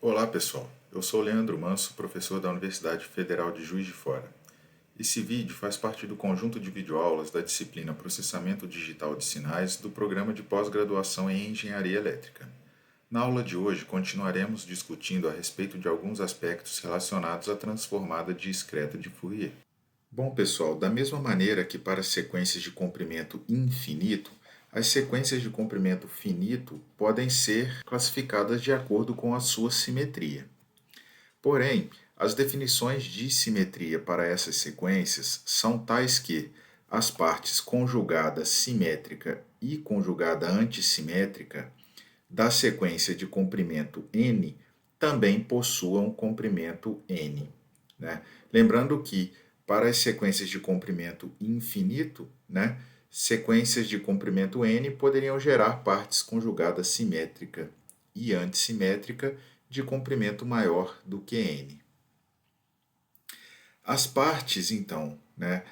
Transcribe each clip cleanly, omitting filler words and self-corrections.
Olá pessoal, eu sou Leandro Manso, professor da Universidade Federal de Juiz de Fora. Esse vídeo faz parte do conjunto de videoaulas da disciplina Processamento Digital de Sinais do programa de pós-graduação em Engenharia Elétrica. Na aula de hoje continuaremos discutindo a respeito de alguns aspectos relacionados à transformada discreta de Fourier. Bom pessoal, da mesma maneira que para sequências de comprimento infinito, as sequências de comprimento finito podem ser classificadas de acordo com a sua simetria. Porém, as definições de simetria para essas sequências são tais que as partes conjugada simétrica e conjugada antissimétrica da sequência de comprimento n também possuam comprimento n, né? Lembrando que para as sequências de comprimento infinito, né, sequências de comprimento n poderiam gerar partes conjugadas simétrica e antissimétrica de comprimento maior do que n. As partes, então, né,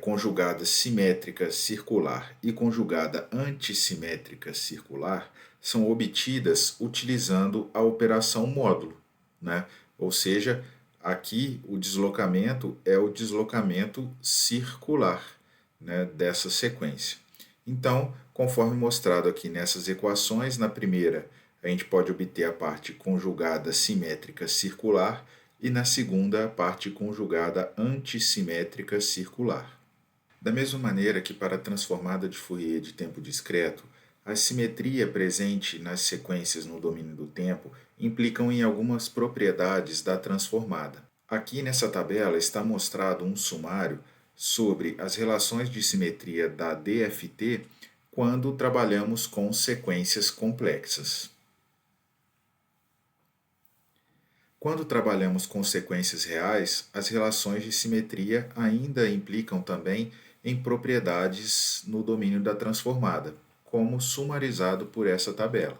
conjugada simétrica circular e conjugada antissimétrica circular são obtidas utilizando a operação módulo, né? Ou seja, aqui o deslocamento é o deslocamento circular, né, dessa sequência. Então, conforme mostrado aqui nessas equações, na primeira a gente pode obter a parte conjugada simétrica circular e na segunda a parte conjugada antissimétrica circular. Da mesma maneira que para a transformada de Fourier de tempo discreto, a simetria presente nas sequências no domínio do tempo implicam em algumas propriedades da transformada. Aqui nessa tabela está mostrado um sumário sobre as relações de simetria da DFT quando trabalhamos com sequências complexas. Quando trabalhamos com sequências reais, as relações de simetria ainda implicam também em propriedades no domínio da transformada, como sumarizado por essa tabela.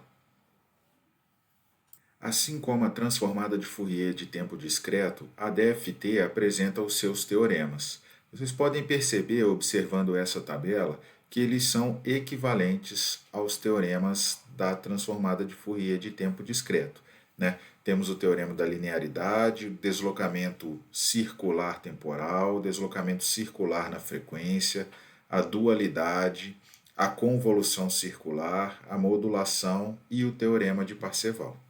Assim como a transformada de Fourier de tempo discreto, a DFT apresenta os seus teoremas. Vocês podem perceber, observando essa tabela, que eles são equivalentes aos teoremas da transformada de Fourier de tempo discreto, né? Temos o teorema da linearidade, deslocamento circular temporal, deslocamento circular na frequência, a dualidade, a convolução circular, a modulação e o teorema de Parseval.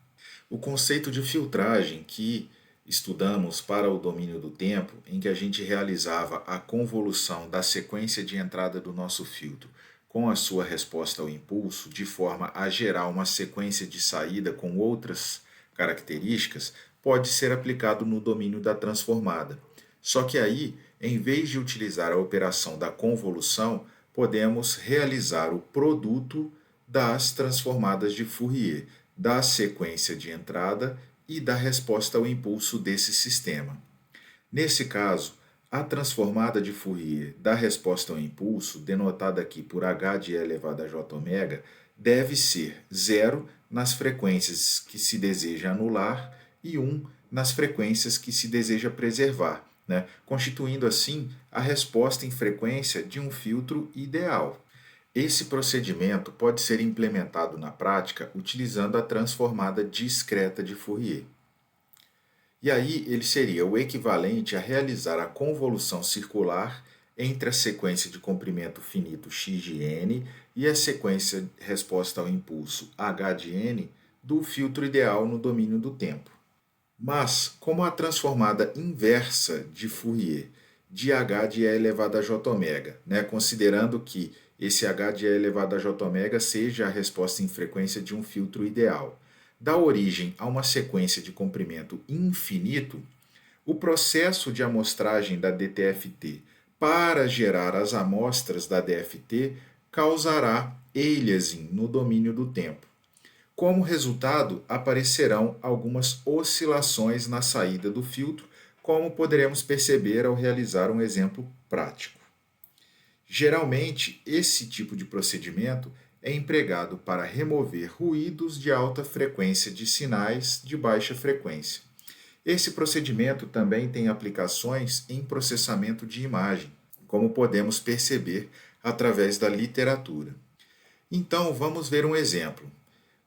O conceito de filtragem que estudamos para o domínio do tempo, em que a gente realizava a convolução da sequência de entrada do nosso filtro com a sua resposta ao impulso, de forma a gerar uma sequência de saída com outras características, pode ser aplicado no domínio da transformada. Só que aí, em vez de utilizar a operação da convolução, podemos realizar o produto das transformadas de Fourier, da sequência de entrada e da resposta ao impulso desse sistema. Nesse caso, a transformada de Fourier da resposta ao impulso, denotada aqui por h de e elevado a j⍵, deve ser 0 nas frequências que se deseja anular e 1 nas frequências que se deseja preservar, né? Constituindo assim a resposta em frequência de um filtro ideal. Esse procedimento pode ser implementado na prática utilizando a transformada discreta de Fourier. E aí ele seria o equivalente a realizar a convolução circular entre a sequência de comprimento finito x de n e a sequência resposta ao impulso h de n do filtro ideal no domínio do tempo. Mas, como a transformada inversa de Fourier de h de e elevado a j⍵, né, considerando que esse h de e elevado a j⍵ seja a resposta em frequência de um filtro ideal, dá origem a uma sequência de comprimento infinito, o processo de amostragem da DTFT para gerar as amostras da DFT causará aliasing no domínio do tempo. Como resultado, aparecerão algumas oscilações na saída do filtro, como poderemos perceber ao realizar um exemplo prático. Geralmente, esse tipo de procedimento é empregado para remover ruídos de alta frequência de sinais de baixa frequência. Esse procedimento também tem aplicações em processamento de imagem, como podemos perceber através da literatura. Então, vamos ver um exemplo.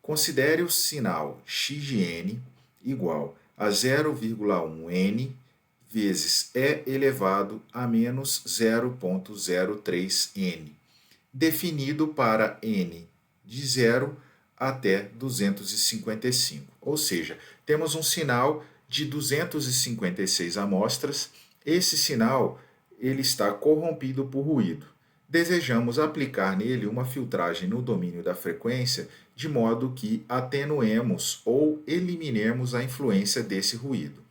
Considere o sinal x de n igual a 0,1n vezes e elevado a menos 0,03n, definido para n de 0 até 255. Ou seja, temos um sinal de 256 amostras. Esse sinal ele está corrompido por ruído. Desejamos aplicar nele uma filtragem no domínio da frequência, de modo que atenuemos ou eliminemos a influência desse ruído.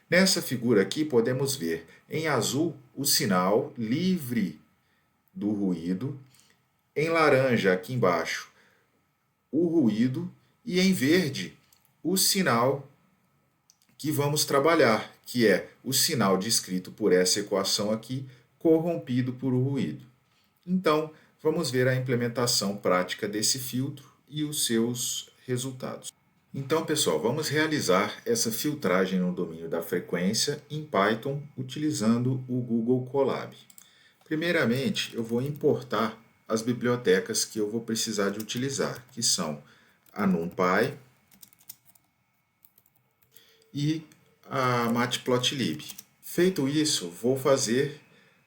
Nessa figura aqui, podemos ver em azul o sinal livre do ruído, em laranja aqui embaixo o ruído e em verde o sinal que vamos trabalhar, que é o sinal descrito por essa equação aqui, corrompido por o ruído. Então, vamos ver a implementação prática desse filtro e os seus resultados. Então, pessoal, vamos realizar essa filtragem no domínio da frequência em Python utilizando o Google Colab. Primeiramente, eu vou importar as bibliotecas que eu vou precisar de utilizar, que são a NumPy e a Matplotlib. Feito isso, vou fazer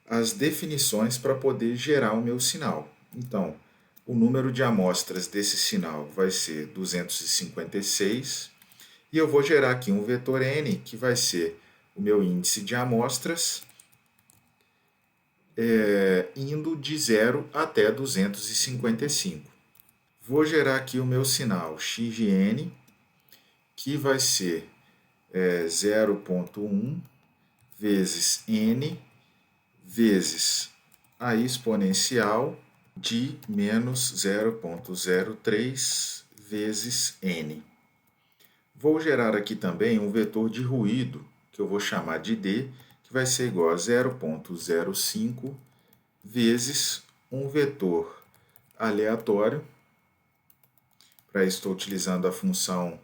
as definições para poder gerar o meu sinal. Então, o número de amostras desse sinal vai ser 256 e eu vou gerar aqui um vetor n, que vai ser o meu índice de amostras, indo de 0 até 255. Vou gerar aqui o meu sinal x de n, que vai ser 0,1 vezes n vezes a exponencial de menos 0,03 vezes n. Vou gerar aqui também um vetor de ruído, que eu vou chamar de d, que vai ser igual a 0,05 vezes um vetor aleatório. Para isso estou utilizando a função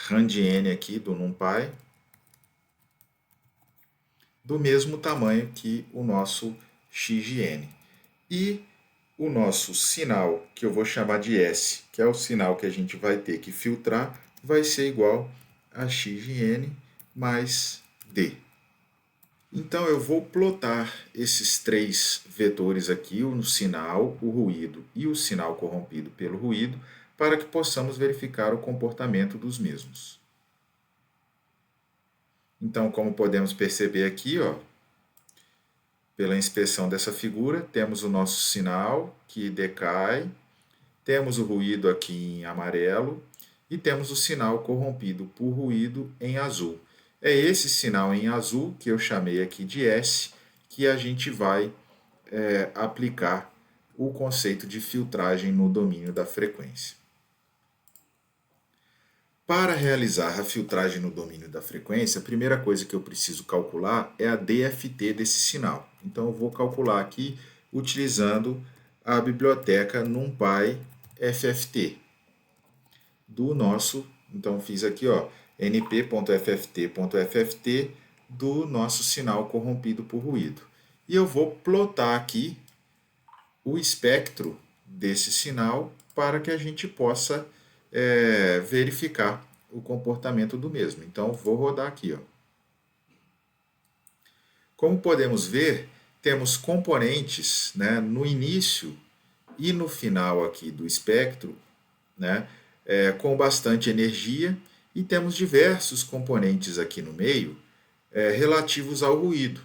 randn aqui do NumPy, do mesmo tamanho que o nosso x de n. E o nosso sinal, que eu vou chamar de S, que é o sinal que a gente vai ter que filtrar, vai ser igual a x de n mais d. Então, eu vou plotar esses três vetores aqui, o sinal, o ruído e o sinal corrompido pelo ruído, para que possamos verificar o comportamento dos mesmos. Então, como podemos perceber aqui, pela inspeção dessa figura, temos o nosso sinal que decai, temos o ruído aqui em amarelo e temos o sinal corrompido por ruído em azul. É esse sinal em azul, que eu chamei aqui de S, que a gente vai aplicar o conceito de filtragem no domínio da frequência. Para realizar a filtragem no domínio da frequência, a primeira coisa que eu preciso calcular é a DFT desse sinal. Então, eu vou calcular aqui utilizando a biblioteca NumPy FFT do nosso. Então, fiz aqui np.fft.fft do nosso sinal corrompido por ruído. E eu vou plotar aqui o espectro desse sinal para que a gente possa verificar o comportamento do mesmo. Então, vou rodar aqui. Como podemos ver, temos componentes, no início e no final aqui do espectro, com bastante energia, e temos diversos componentes aqui no meio relativos ao ruído,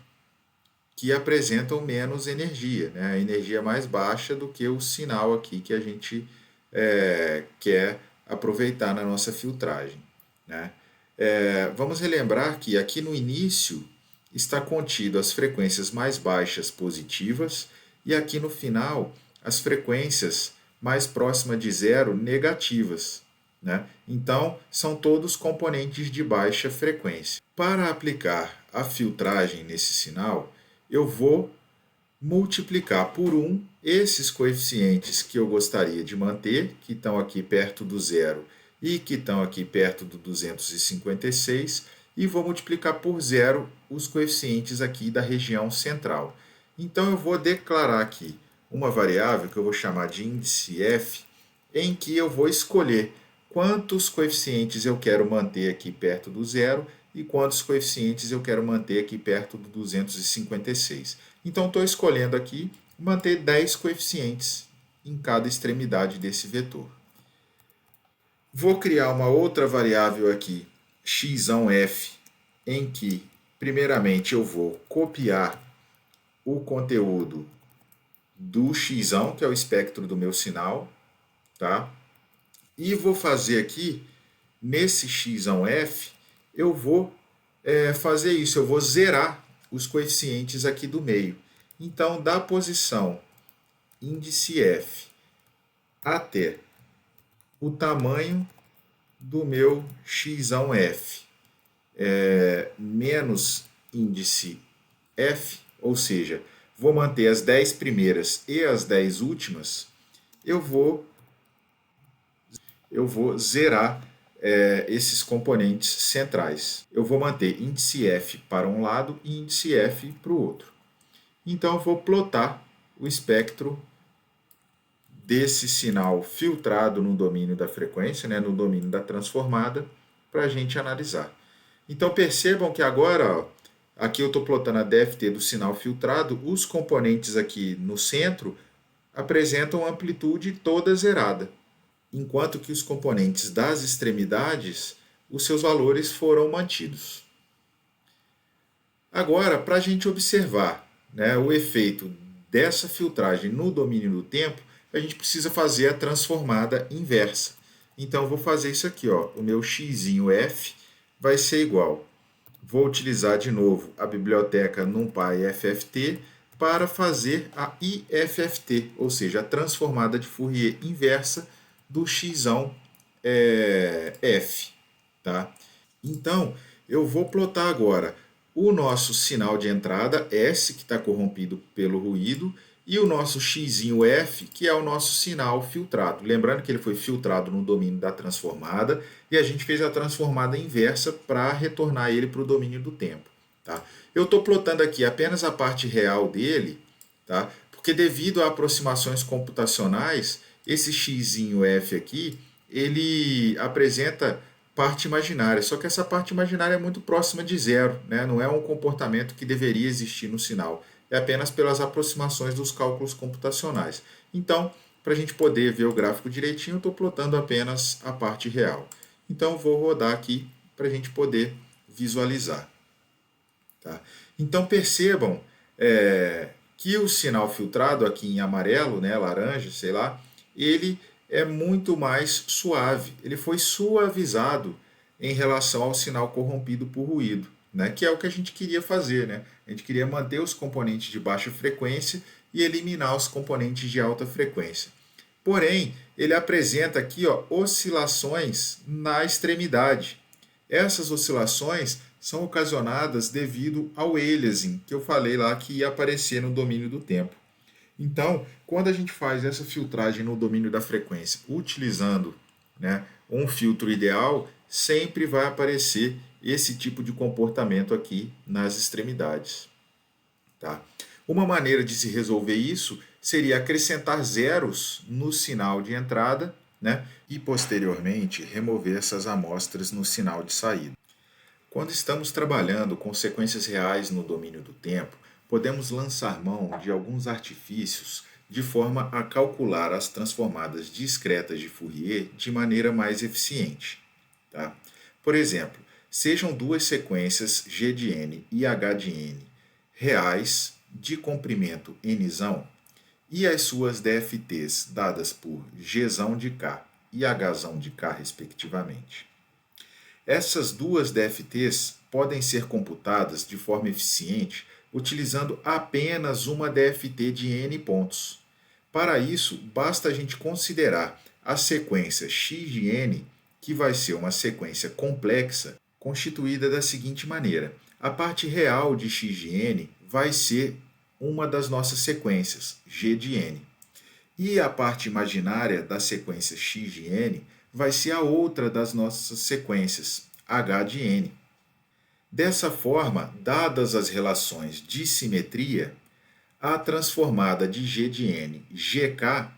que apresentam menos energia, a energia mais baixa do que o sinal aqui que a gente quer aproveitar na nossa filtragem. Vamos relembrar que aqui no início está contido as frequências mais baixas positivas e aqui no final as frequências mais próximas de zero negativas. Então, são todos componentes de baixa frequência. Para aplicar a filtragem nesse sinal, eu vou multiplicar por 1 esses coeficientes que eu gostaria de manter, que estão aqui perto do zero e que estão aqui perto do 256, e vou multiplicar por 0 os coeficientes aqui da região central. Então, eu vou declarar aqui uma variável que eu vou chamar de índice f, em que eu vou escolher quantos coeficientes eu quero manter aqui perto do zero e quantos coeficientes eu quero manter aqui perto do 256. Então, estou escolhendo aqui manter 10 coeficientes em cada extremidade desse vetor. Vou criar uma outra variável aqui, x(f), em que, primeiramente, eu vou copiar o conteúdo do x, que é o espectro do meu sinal, tá? E vou fazer aqui, nesse x(f), eu vou fazer isso, eu vou zerar os coeficientes aqui do meio. Então, da posição índice f até o tamanho do meu x(f) menos índice f, ou seja, vou manter as 10 primeiras e as 10 últimas, eu vou zerar esses componentes centrais. Eu vou manter índice f para um lado e índice f para o outro. Então, eu vou plotar o espectro desse sinal filtrado no domínio da frequência, no domínio da transformada, para a gente analisar. Então, percebam que agora, aqui eu estou plotando a DFT do sinal filtrado, os componentes aqui no centro apresentam amplitude toda zerada, enquanto que os componentes das extremidades, os seus valores foram mantidos. Agora, para a gente observar o efeito dessa filtragem no domínio do tempo, a gente precisa fazer a transformada inversa. Então, eu vou fazer isso aqui, o meu x(f) vai ser igual. Vou utilizar de novo a biblioteca NumPy FFT para fazer a IFFT, ou seja, a transformada de Fourier inversa do x(f). Tá? Então, eu vou plotar agora o nosso sinal de entrada, S, que está corrompido pelo ruído, e o nosso x(f), que é o nosso sinal filtrado. Lembrando que ele foi filtrado no domínio da transformada, e a gente fez a transformada inversa para retornar ele para o domínio do tempo. Tá? Eu estou plotando aqui apenas a parte real dele, tá? Porque devido a aproximações computacionais, esse x(f) aqui, ele apresenta parte imaginária, só que essa parte imaginária é muito próxima de zero, não é um comportamento que deveria existir no sinal, é apenas pelas aproximações dos cálculos computacionais. Então, para a gente poder ver o gráfico direitinho, eu estou plotando apenas a parte real. Então, vou rodar aqui para a gente poder visualizar. Tá? Então, percebam que o sinal filtrado aqui em amarelo, laranja, sei lá, ele é muito mais suave. Ele foi suavizado em relação ao sinal corrompido por ruído, que é o que a gente queria fazer. A gente queria manter os componentes de baixa frequência e eliminar os componentes de alta frequência. Porém, ele apresenta aqui oscilações na extremidade. Essas oscilações são ocasionadas devido ao aliasing, que eu falei lá que ia aparecer no domínio do tempo. Então, quando a gente faz essa filtragem no domínio da frequência, utilizando um filtro ideal, sempre vai aparecer esse tipo de comportamento aqui nas extremidades. Tá? Uma maneira de se resolver isso seria acrescentar zeros no sinal de entrada e, posteriormente, remover essas amostras no sinal de saída. Quando estamos trabalhando com sequências reais no domínio do tempo, podemos lançar mão de alguns artifícios de forma a calcular as transformadas discretas de Fourier de maneira mais eficiente. Tá? Por exemplo, sejam duas sequências G de n e H de n reais de comprimento n e as suas DFTs dadas por G de K e H de K, respectivamente. Essas duas DFTs podem ser computadas de forma eficiente utilizando apenas uma DFT de n pontos. Para isso, basta a gente considerar a sequência x de n, que vai ser uma sequência complexa, constituída da seguinte maneira. A parte real de x de n vai ser uma das nossas sequências, g de n. E a parte imaginária da sequência x de n vai ser a outra das nossas sequências, h de n. Dessa forma, dadas as relações de simetria, a transformada de g de n, gk,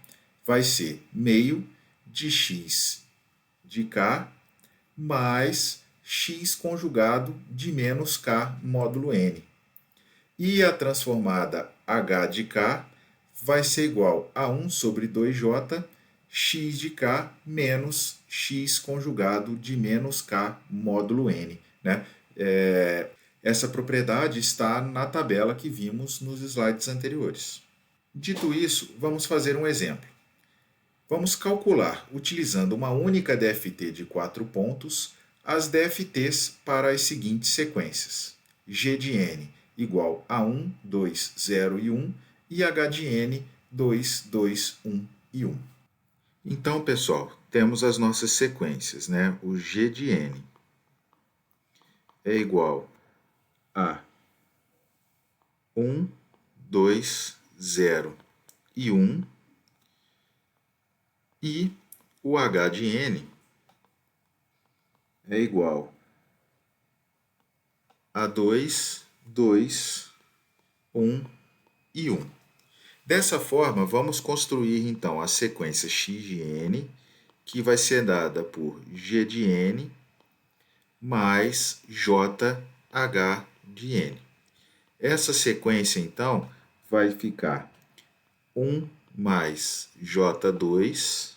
vai ser meio de x de K mais x conjugado de menos K módulo N. E a transformada H de K vai ser igual a 1 sobre 2J, x de K menos x conjugado de menos K módulo N. Né? Essa propriedade está na tabela que vimos nos slides anteriores. Dito isso, vamos fazer um exemplo. Vamos calcular, utilizando uma única DFT de 4 pontos, as DFTs para as seguintes sequências: G de N igual a 1, 2, 0 e 1 e H de N 2, 2, 1 e 1. Então, pessoal, temos as nossas sequências, né? O G de N é igual a 1, 2, 0 e 1, e o H de N é igual a 2, 2, 1 e 1. Dessa forma, vamos construir então a sequência x de n, que vai ser dada por g de n mais jh de n. Essa sequência, então, vai ficar 1 mais J2,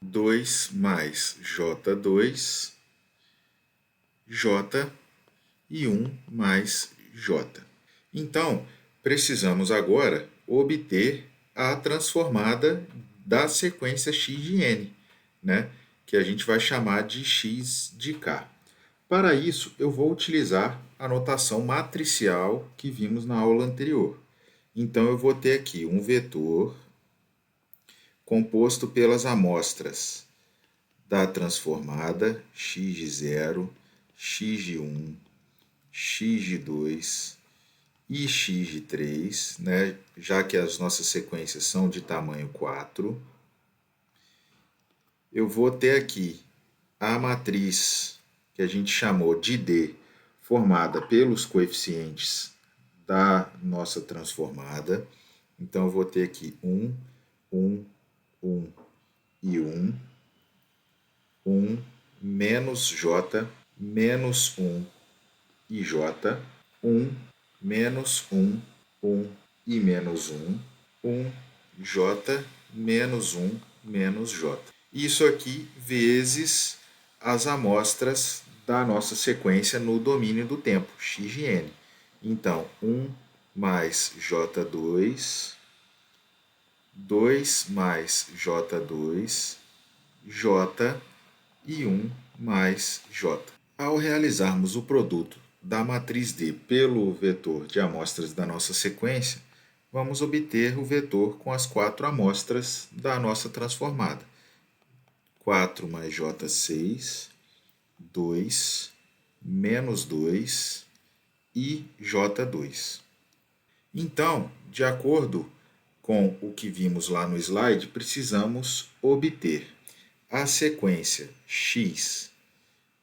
2 mais J2, J e 1 mais J. Então, precisamos agora obter a transformada da sequência x de n, né? Que a gente vai chamar de x de k. Para isso, eu vou utilizar a notação matricial que vimos na aula anterior. Então, eu vou ter aqui um vetor composto pelas amostras da transformada x de 0, x de 1, x de 2 e x de 3, né? Já que as nossas sequências são de tamanho 4. Eu vou ter aqui a matriz que a gente chamou de D, formada pelos coeficientes da nossa transformada. Então, eu vou ter aqui 1, 1, 1 e 1, 1, menos J, menos 1 e J, 1, menos 1, 1 e menos 1, 1, J, menos 1, menos J. Isso aqui vezes as amostras da nossa sequência no domínio do tempo, x de n. Então, 1 mais J2, 2 mais J2, J e 1 mais J. Ao realizarmos o produto da matriz D pelo vetor de amostras da nossa sequência, vamos obter o vetor com as 4 amostras da nossa transformada. 4 mais J6, 2, menos 2 e J2. Então, de acordo com o que vimos lá no slide, precisamos obter a sequência x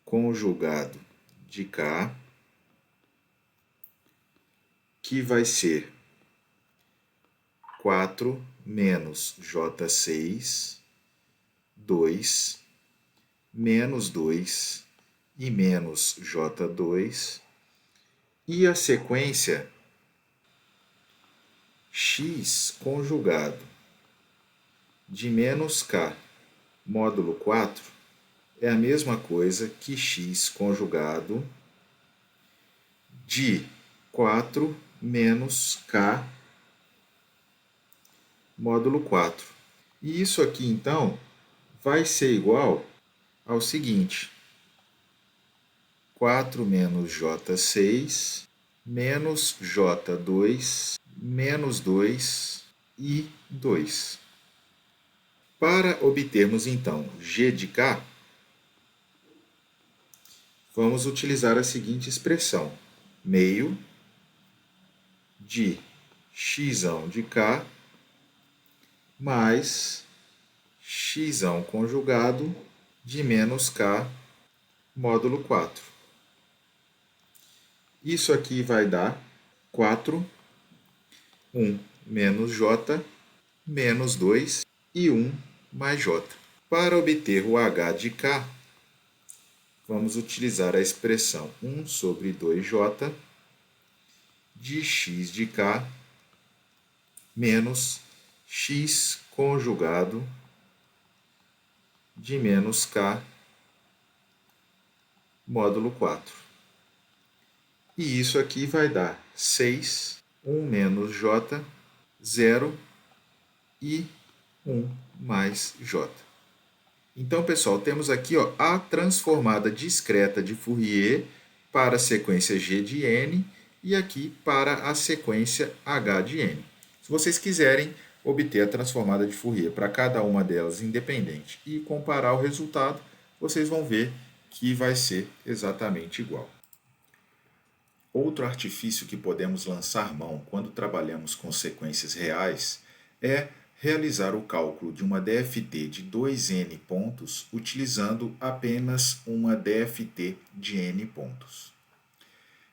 conjugado de k, que vai ser 4 menos J6, 2, menos 2 e menos J2, e a sequência x conjugado de menos k módulo 4 é a mesma coisa que x conjugado de 4 menos k módulo 4. E isso aqui, então, vai ser igual ao seguinte: 4 menos J6, menos J2, menos 2 e 2. Para obtermos, então, g de k, vamos utilizar a seguinte expressão: meio de x de k mais x conjugado de menos k módulo 4. Isso aqui vai dar 4, 1 menos j, menos 2 e 1 mais j. Para obter o h de k, vamos utilizar a expressão 1 sobre 2j de x de k menos x conjugado de menos k módulo 4. E isso aqui vai dar 6, 1 menos j, 0 e 1 mais j. Então, pessoal, temos aqui a transformada discreta de Fourier para a sequência g de n e aqui para a sequência h de n. Se vocês quiserem obter a transformada de Fourier para cada uma delas independente e comparar o resultado, vocês vão ver que vai ser exatamente igual. Outro artifício que podemos lançar mão quando trabalhamos com sequências reais é realizar o cálculo de uma DFT de 2n pontos utilizando apenas uma DFT de n pontos.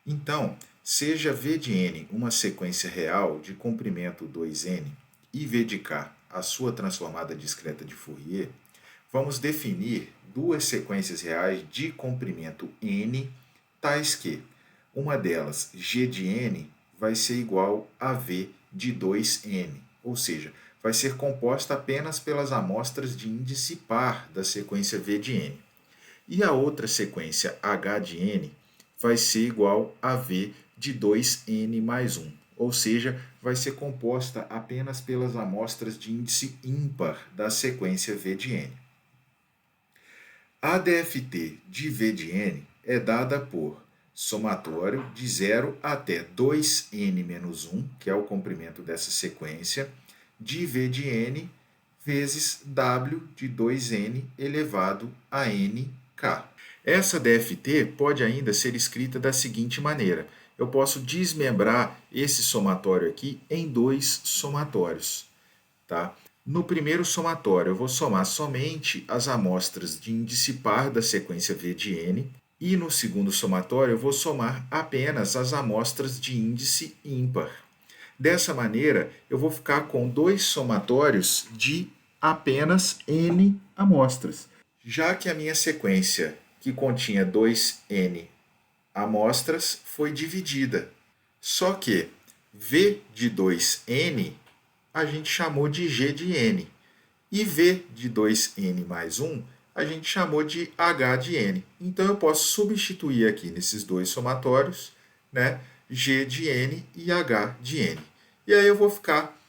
Então, seja V de n uma sequência real de comprimento 2n e V de k a sua transformada discreta de Fourier, vamos definir duas sequências reais de comprimento n, tais que uma delas, g de n, vai ser igual a v de 2n, ou seja, vai ser composta apenas pelas amostras de índice par da sequência v de n. E a outra sequência h de n vai ser igual a v de 2n mais 1, ou seja, vai ser composta apenas pelas amostras de índice ímpar da sequência v de n. A DFT de v de n é dada por somatório de 0 até 2n menos 1, que é o comprimento dessa sequência, de v de n vezes w de 2n elevado a nk. Essa DFT pode ainda ser escrita da seguinte maneira. Eu posso desmembrar esse somatório aqui em dois somatórios. Tá? No primeiro somatório, eu vou somar somente as amostras de índice par da sequência v de n, e no segundo somatório, eu vou somar apenas as amostras de índice ímpar. Dessa maneira, eu vou ficar com dois somatórios de apenas n amostras. Já que a minha sequência, que continha 2n amostras, foi dividida. Só que v de 2n a gente chamou de g de n. E v de 2n mais 1 a gente chamou de h de n. Então, eu posso substituir aqui nesses dois somatórios, né, g de n e h de n. E aí eu vou ficar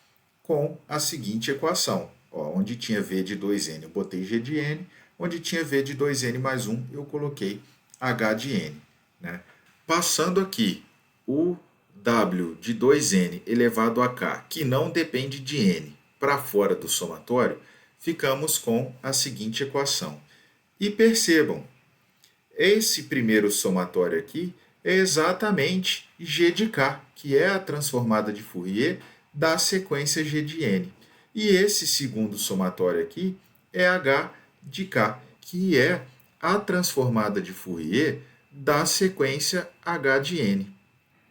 com a seguinte equação. Onde tinha v de 2n, eu botei g de n. Onde tinha v de 2n mais 1, eu coloquei h de n. Né? Passando aqui o w de 2n elevado a k, que não depende de n, para fora do somatório, ficamos com a seguinte equação. E percebam, esse primeiro somatório aqui é exatamente g de k, que é a transformada de Fourier da sequência g de n. E esse segundo somatório aqui é h de k, que é a transformada de Fourier da sequência h de n.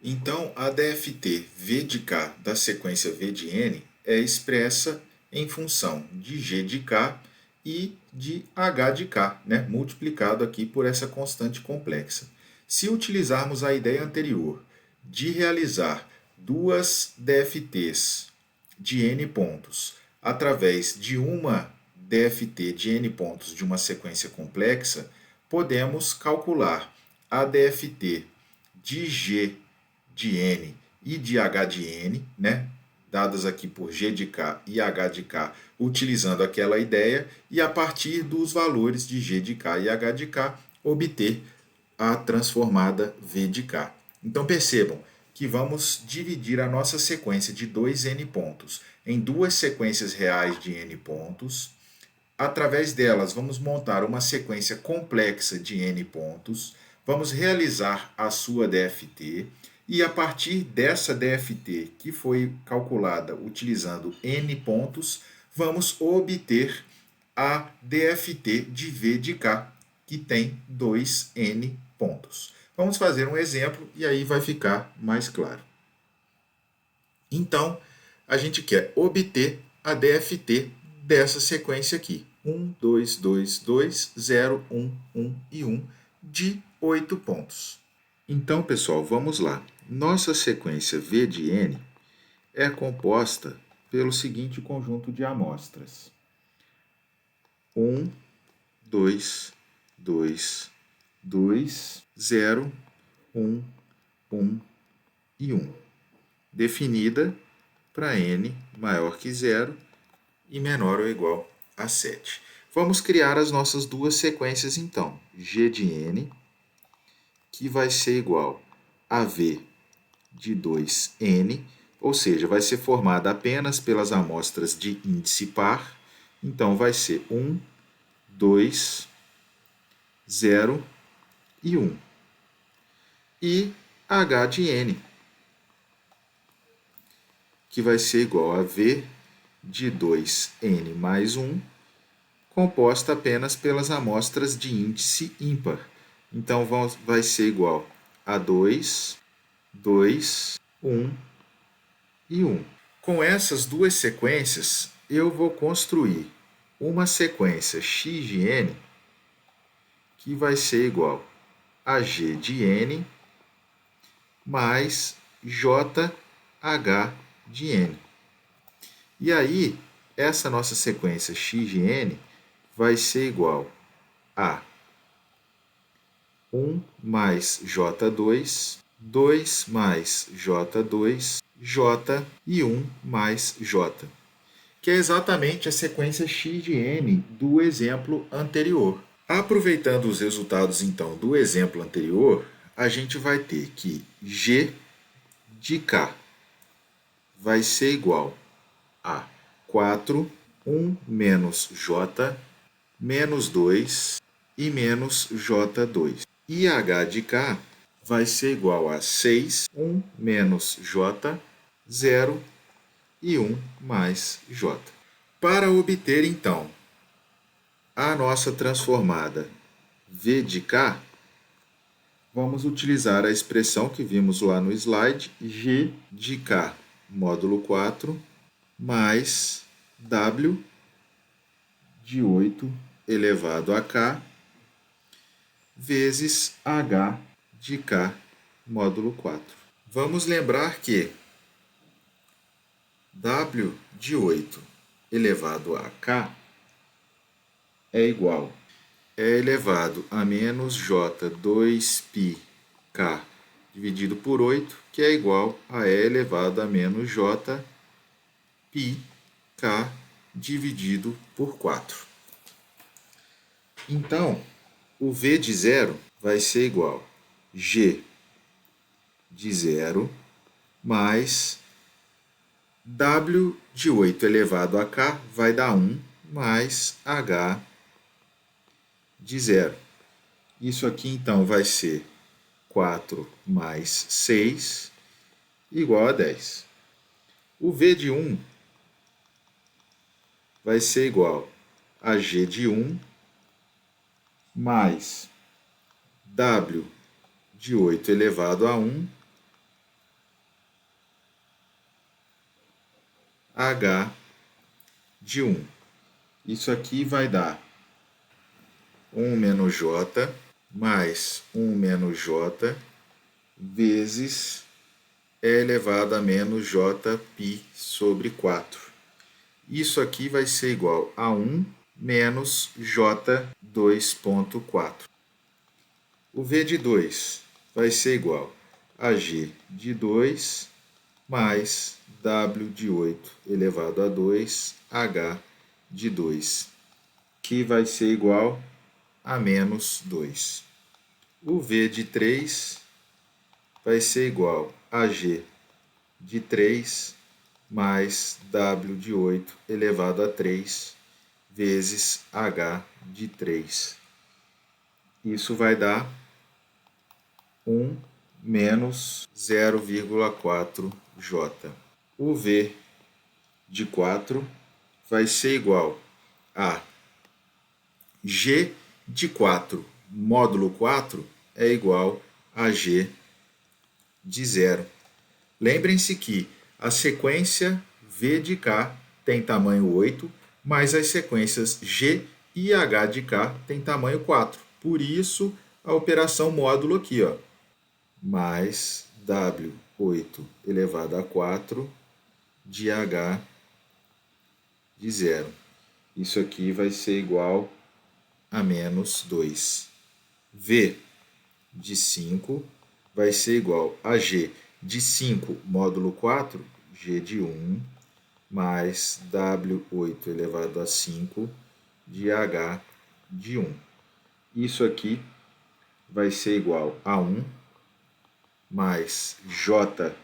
Então, a DFT v de k da sequência v de n é expressa em função de g de k e de h de k, né, multiplicado aqui por essa constante complexa. Se utilizarmos a ideia anterior de realizar duas DFTs de n pontos através de uma DFT de n pontos de uma sequência complexa, podemos calcular a DFT de g de n e de h de n, né, dadas aqui por g de k e h de k, utilizando aquela ideia, e a partir dos valores de g de k e h de k, obter a transformada v de k. Então, percebam que vamos dividir a nossa sequência de 2n pontos em duas sequências reais de n pontos. Através delas, vamos montar uma sequência complexa de n pontos, vamos realizar a sua DFT, e a partir dessa DFT, que foi calculada utilizando n pontos, vamos obter a DFT de v de k, que tem 2n pontos. Vamos fazer um exemplo e aí vai ficar mais claro. Então, a gente quer obter a DFT dessa sequência aqui. 1, 2, 2, 2, 0, 1, 1 e 1. de 8 pontos. Então, pessoal, vamos lá. Nossa sequência V de n é composta pelo seguinte conjunto de amostras: 1, 2, 2, 2, 0, 1, 1 e 1, definida para n maior que 0 e menor ou igual a 7. Vamos criar as nossas duas sequências, então. G de n, que vai ser igual a V de 2n, ou seja, vai ser formada apenas pelas amostras de índice par. Então, vai ser 1, 2, 0 e 1. E H de n, que vai ser igual a V de 2n mais 1, composta apenas pelas amostras de índice ímpar. Então, vai ser igual a 2, 2, 1 e 1. Com essas duas sequências, eu vou construir uma sequência x de n, que vai ser igual a g de n mais jh de n. E aí, essa nossa sequência x de n vai ser igual a 1 mais j2, 2 mais j2, j e 1 mais j, que é exatamente a sequência x de n do exemplo anterior. Aproveitando os resultados, então, do exemplo anterior, a gente vai ter que g de k vai ser igual a 4, 1 menos j, menos 2 e menos j2. E h de k vai ser igual a 6, 1 menos j, 0 e 1 mais j. Para obter, então, a nossa transformada v de k, vamos utilizar a expressão que vimos lá no slide, g de k módulo 4 mais w de 8 elevado a k vezes h de k módulo 4. Vamos lembrar que w de 8 elevado a k é igual a elevado a menos j2πk dividido por 8, que é igual a e elevado a menos j πk dividido por 4. Então, o v de 0 vai ser igual a g de 0 mais w de 8 elevado a k vai dar 1 mais h de 0. Isso aqui, então, vai ser 4 mais 6 igual a 10. O v de 1 vai ser igual a g de 1 mais w de 8 elevado a 1 h de 1. Isso aqui vai dar 1 menos j mais 1 menos j vezes e elevado a menos jπ sobre 4. Isso aqui vai ser igual a 1 menos j2.4. O v de 2 vai ser igual a g de 2 mais w de 8 elevado a 2 h de 2, que vai ser igual a menos 2. O v de 3 vai ser igual a g de 3 mais w de 8 elevado a 3 vezes h de 3. Isso vai dar 1 menos 0,4j. O v de 4 vai ser igual a g de 4 módulo 4 é igual a g de 0. Lembrem-se que a sequência v de k tem tamanho 8, mas as sequências g e h de k têm tamanho 4. Por isso, a operação módulo aqui, ó, mais W8 elevado a 4 de H de 0. Isso aqui vai ser igual a menos 2. V de 5 vai ser igual a G de 5 módulo 4, G de 1, mais W8 elevado a 5 de H de 1. Isso aqui vai ser igual a 1 mais J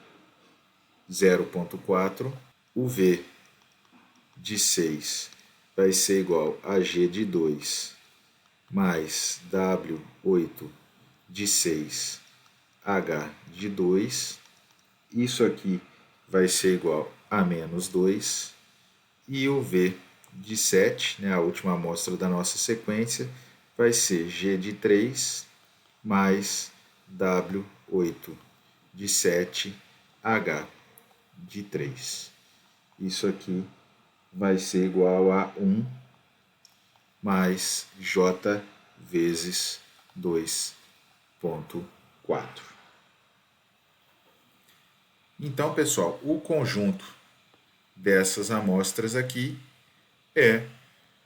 0,4. O V de 6 vai ser igual a G de 2 mais W8 de 6, H de 2. Isso aqui vai ser igual a menos 2. E o V de 7, né, a última amostra da nossa sequência, vai ser G de 3 mais W8 de 7, H de 3. Isso aqui vai ser igual a 1 mais J vezes 2,4. Então, pessoal, o conjunto dessas amostras aqui é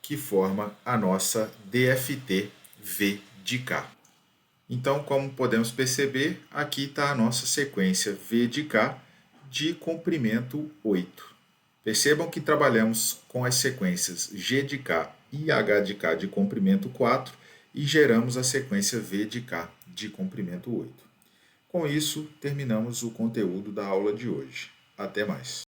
que forma a nossa DFT V de K. Então, como podemos perceber, aqui está a nossa sequência V de K de comprimento 8. Percebam que trabalhamos com as sequências G de K e H de K de comprimento 4 e geramos a sequência V de K de comprimento 8. Com isso, terminamos o conteúdo da aula de hoje. Até mais!